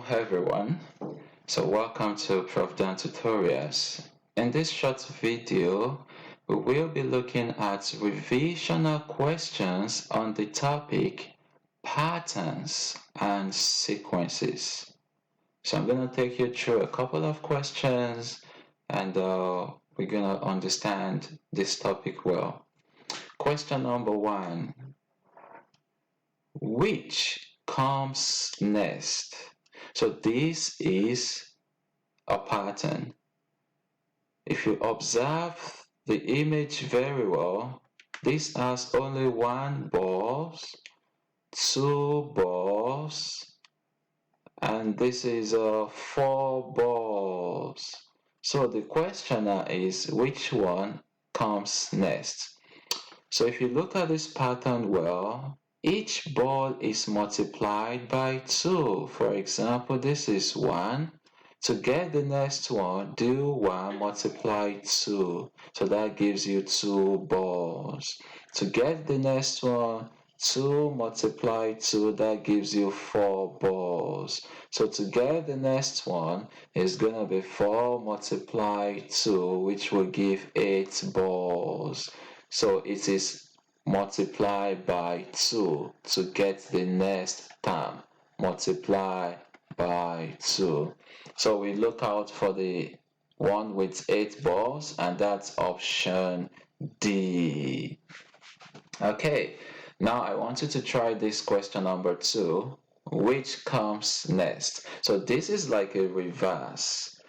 everyone. So welcome to Prof. Dan Tutorials. In this short video, we will be looking at revisional questions on the topic patterns and sequences. So I'm going to take you through a couple of questions and we're going to understand this topic well. Question number 1. Which comes next? So this is a pattern. If you observe the image very well, this has only one balls, two balls, and this is four balls. So the question now is which one comes next? So if you look at this pattern well, each ball is multiplied by 2. For example, this is 1. To get the next one, do 1 multiply 2. So that gives you 2 balls. To get the next one, 2 multiply 2, that gives you 4 balls. So to get the next one is going to be 4 multiply 2, which will give 8 balls. So it is multiply by 2 to get the next term. Multiply by 2. So we look out for the one with 8 balls, and that's option D. Okay, now I want you to try this question number 2. Which comes next? So this is like a reverse.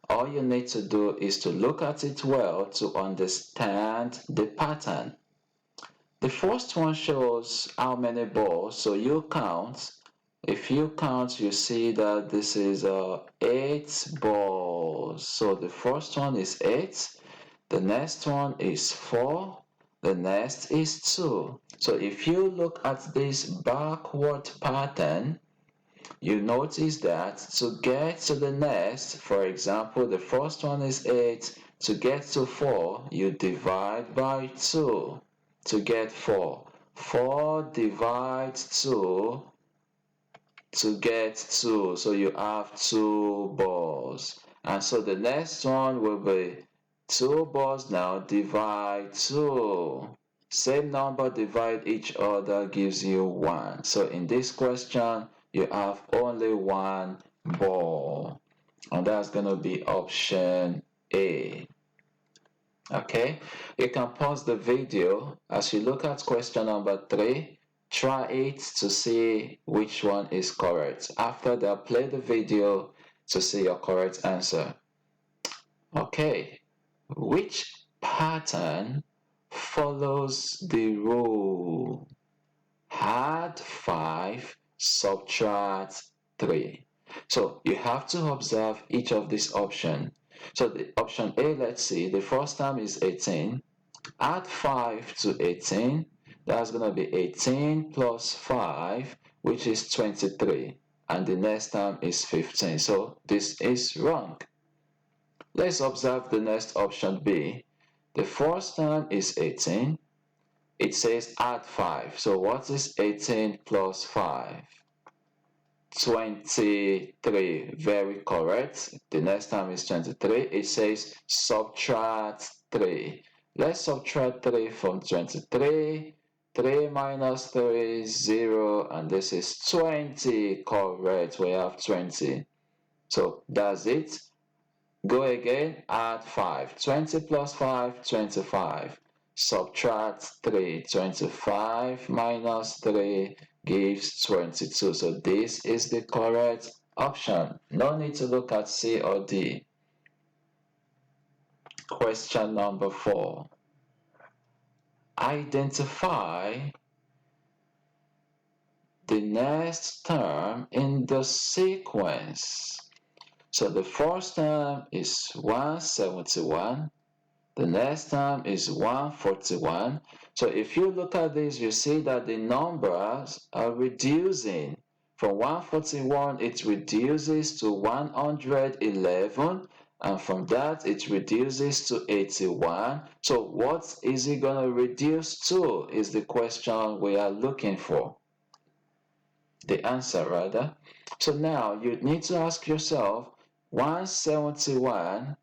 All you need to do is to look at it well to understand the pattern. The first one shows how many balls, so you count. If you count, you see that this is 8 balls. So the first one is 8, the next one is 4, the next is 2. So if you look at this backward pattern, you notice that to get to the next, for example, the first one is 8, to get to 4, you divide by 2 to get 4. 4 divides 2 to get 2, so you have 2 balls. And so the next one will be 2 balls now, divide 2. Same number divide each other gives you 1. So in this question, you have only 1 ball. And that's going to be option A. Okay, you can pause the video as you look at question number 3. Try it to see which one is correct. After that, play the video to see your correct answer. Okay, which pattern follows the rule add 5, subtract 3? So you have to observe each of these options. So the option A, let's see, the first term is 18. Add 5 to 18. That's going to be 18 plus 5, which is 23. And the next term is 15. So this is wrong. Let's observe the next option B. The first term is 18. It says add 5. So what is 18 plus 5? 23. Very correct. The next time is 23. It says subtract 3. Let's subtract 3 from 23. 3 minus 3 is 0, and this is 20. Correct. We have 20. So that's it. Go again. Add 5. 20 plus 5, 25. Subtract 3. 25 minus 3 gives 22. So this is the correct option. No need to look at C or D. Question number 4. Identify the next term in the sequence. So the first term is 171. The next term is 141. So if you look at this, you see that the numbers are reducing. From 141, it reduces to 111. And from that, it reduces to 81. So what is it going to reduce to is the question we are looking for. the answer rather. So now you need to ask yourself, 171,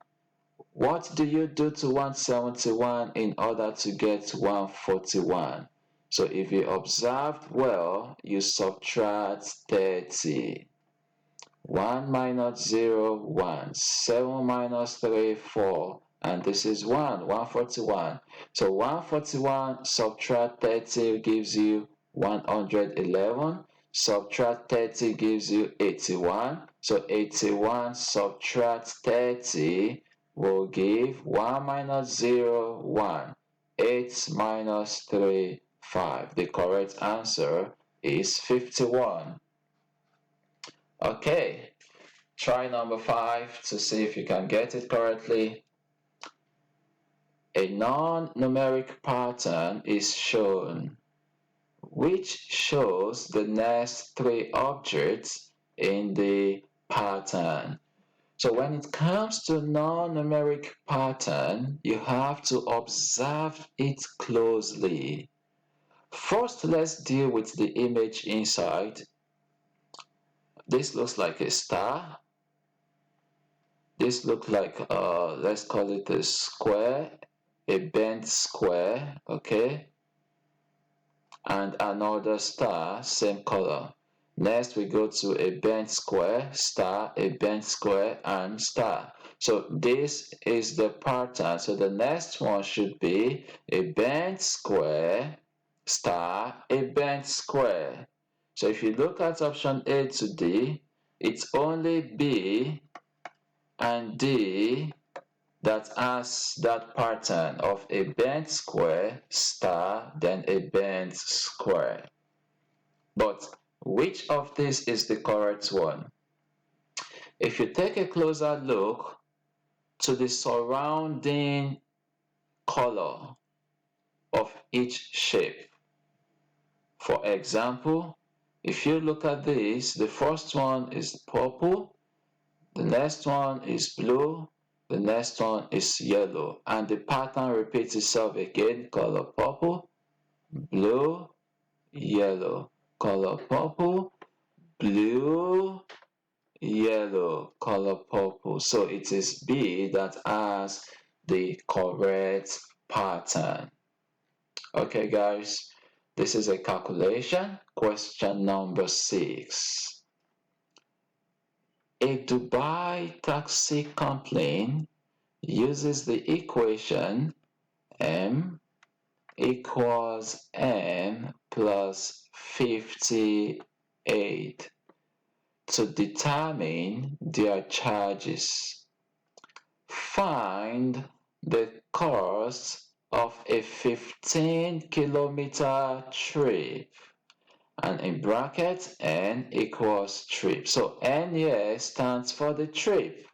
what do you do to 171 in order to get 141? So if you observed well, you subtract 30. 1 minus 0, 1. 7 minus 3, 4. And this is 141. So 141 subtract 30 gives you 111. Subtract 30 gives you 81. So 81 subtract 30 will give 1 minus 0, 1. 8 minus 3, 5. The correct answer is 51. Okay, try number 5 to see if you can get it correctly. A non-numeric pattern is shown, which shows the next 3 objects in the pattern. So when it comes to non-numeric pattern, you have to observe it closely. First, let's deal with the image inside. This looks like a star. This looks like, let's call it a square, a bent square, okay? And another star, same color. Next, we go to a bent square, star, a bent square, and star. So this is the pattern. So the next one should be a bent square, star, a bent square. So if you look at option A to D, it's only B and D that has that pattern of a bent square, star, then a bent square. But which of these is the correct one? If you take a closer look to the surrounding color of each shape, for example, if you look at this, the first one is purple, the next one is blue, the next one is yellow, and the pattern repeats itself again. Color purple, blue, yellow. Color purple, blue, yellow. Color purple. So it is B that has the correct pattern. Okay guys, this is a calculation. Question number 6. A Dubai taxi company uses the equation m equals n plus 58 to determine their charges. Find the cost of a 15-kilometer trip. And in brackets, n equals trip. So n here stands for the trip.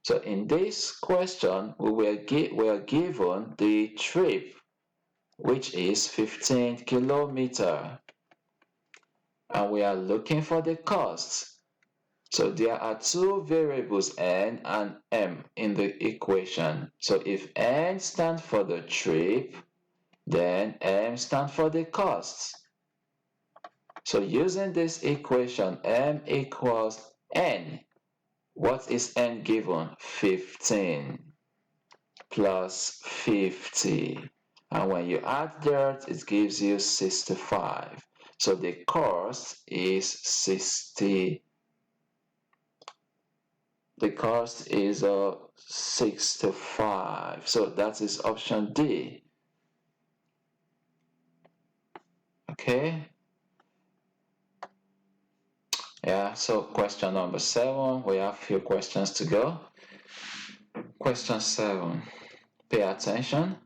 So in this question, we were given the trip, which is 15 kilometers. And we are looking for the cost. So there are 2 variables, n and m, in the equation. So if n stands for the trip, then m stands for the cost. So using this equation, m equals n. What is n given? 15 plus 50. And when you add that, it gives you 65. So the cost is 60. The cost is 65. So that is option D. Okay. Yeah, so question number 7, we have a few questions to go. Question 7, pay attention.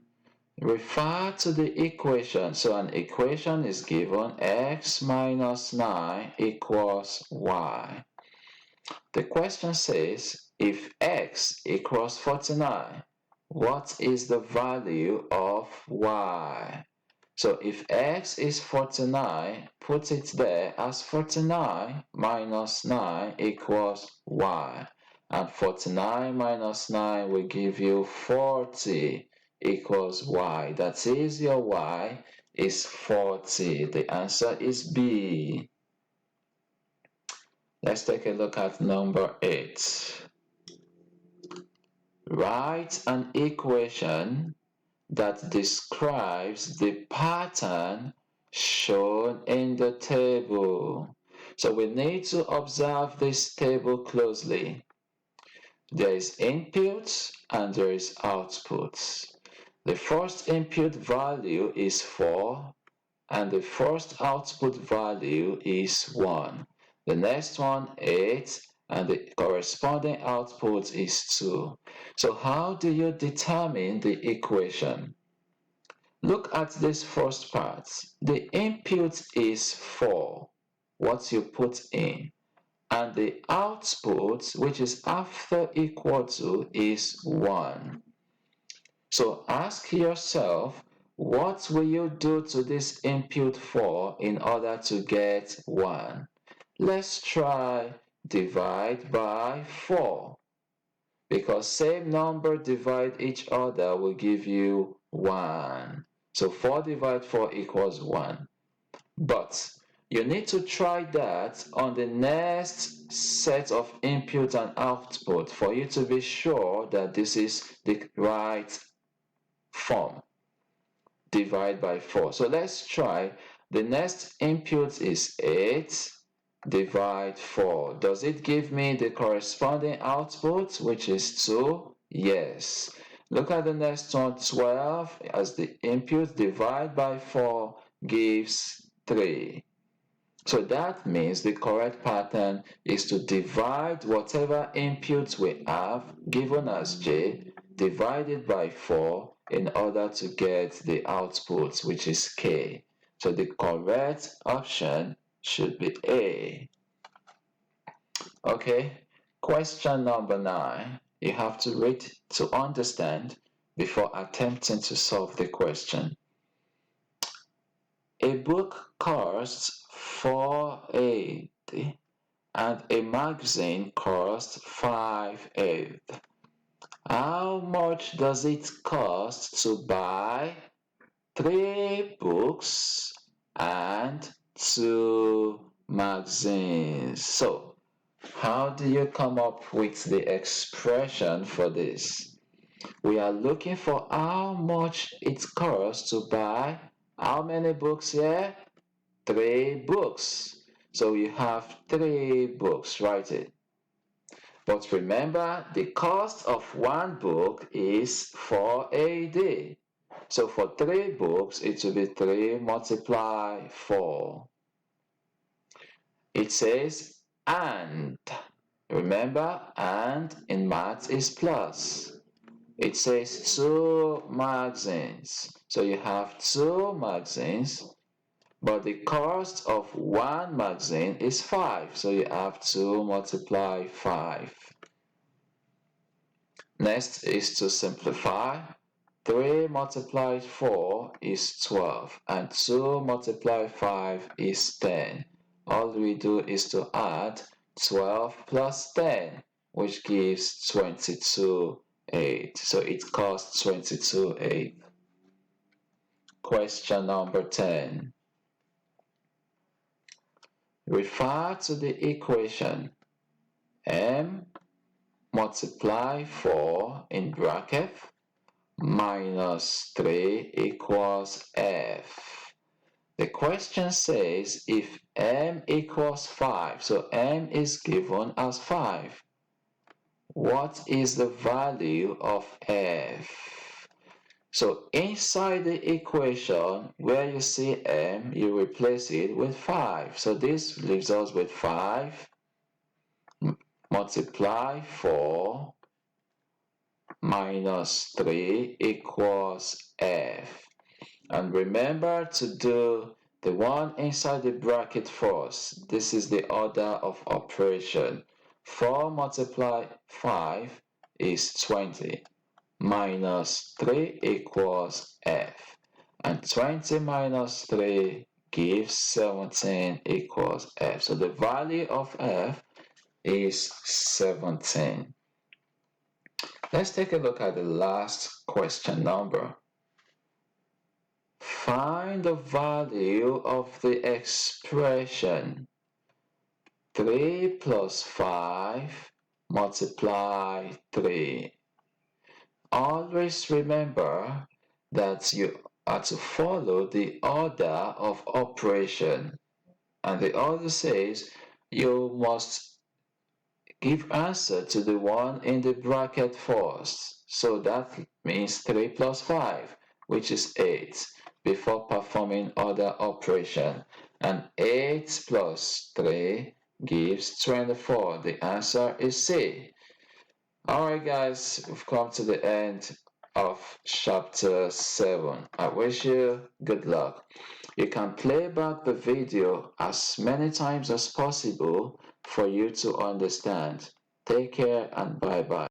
Refer to the equation. So an equation is given x minus 9 equals y. The question says, if x equals 49, what is the value of y? So if x is 49, put it there as 49 minus 9 equals y. And 49 minus 9 will give you 40 equals y. That is, your y is 40. The answer is B. Let's take a look at number 8. Write an equation that describes the pattern shown in the table. So we need to observe this table closely. There is input and there is output. The first input value is 4 and the first output value is 1. The next one 8 and the corresponding output is 2. So how do you determine the equation? Look at this first part. The input is 4, what you put in, and the output, which is after equal to, is 1. So ask yourself, what will you do to this input 4 in order to get 1? Let's try divide by 4, because same number divide each other will give you 1. So 4 divided 4 equals 1. But you need to try that on the next set of input and output for you to be sure that this is the right form. Divide by 4. So let's try. The next input is 8. Divide 4. Does it give me the corresponding output, which is 2? Yes. Look at the next one, 12 as the input. Divide by 4 gives 3. So that means the correct pattern is to divide whatever input we have given as J, divided by 4 in order to get the output, which is K. So the correct option should be A. Okay, question number 9. You have to read to understand before attempting to solve the question. A book costs $4.80 and a magazine costs $5.80. How much does it cost to buy 3 books and 2 magazines? So, how do you come up with the expression for this? We are looking for how much it costs to buy how many books here? 3 books. So you have 3 books, write it. But remember, the cost of 1 book is $4.80. So for 3 books, it will be 3 multiply 4. It says and. Remember, and in math is plus. It says 2 magazines. So you have 2 magazines, but the cost of 1 magazine is 5. So you have 2 multiply 5. Next is to simplify. 3 multiplied 4 is 12 and 2 multiplied 5 is 10. All we do is to add 12 plus 10, which gives 22.8. So it costs 22.8. Question number 10. Refer to the equation m multiply 4 in bracket minus 3 equals f. The question says if m equals 5, so m is given as 5. What is the value of f? So inside the equation, where you see m, you replace it with 5. So this leaves us with 5 multiply 4 minus 3 equals f. And remember to do the one inside the bracket first. This is the order of operation. 4 multiply 5 is 20 minus 3 equals f. And 20 minus 3 gives 17 equals f. So the value of f is 17. Let's take a look at the last question number. Find the value of the expression 3 plus 5 multiply 3. Always remember that you are to follow the order of operation. And the order says you must give answer to the one in the bracket first. So that means 3 plus 5, which is 8, before performing other operation. And 8 plus 3 gives 24. The answer is C. Alright guys, we've come to the end of chapter 7. I wish you good luck. You can play back the video as many times as possible for you to understand. Take care and bye bye.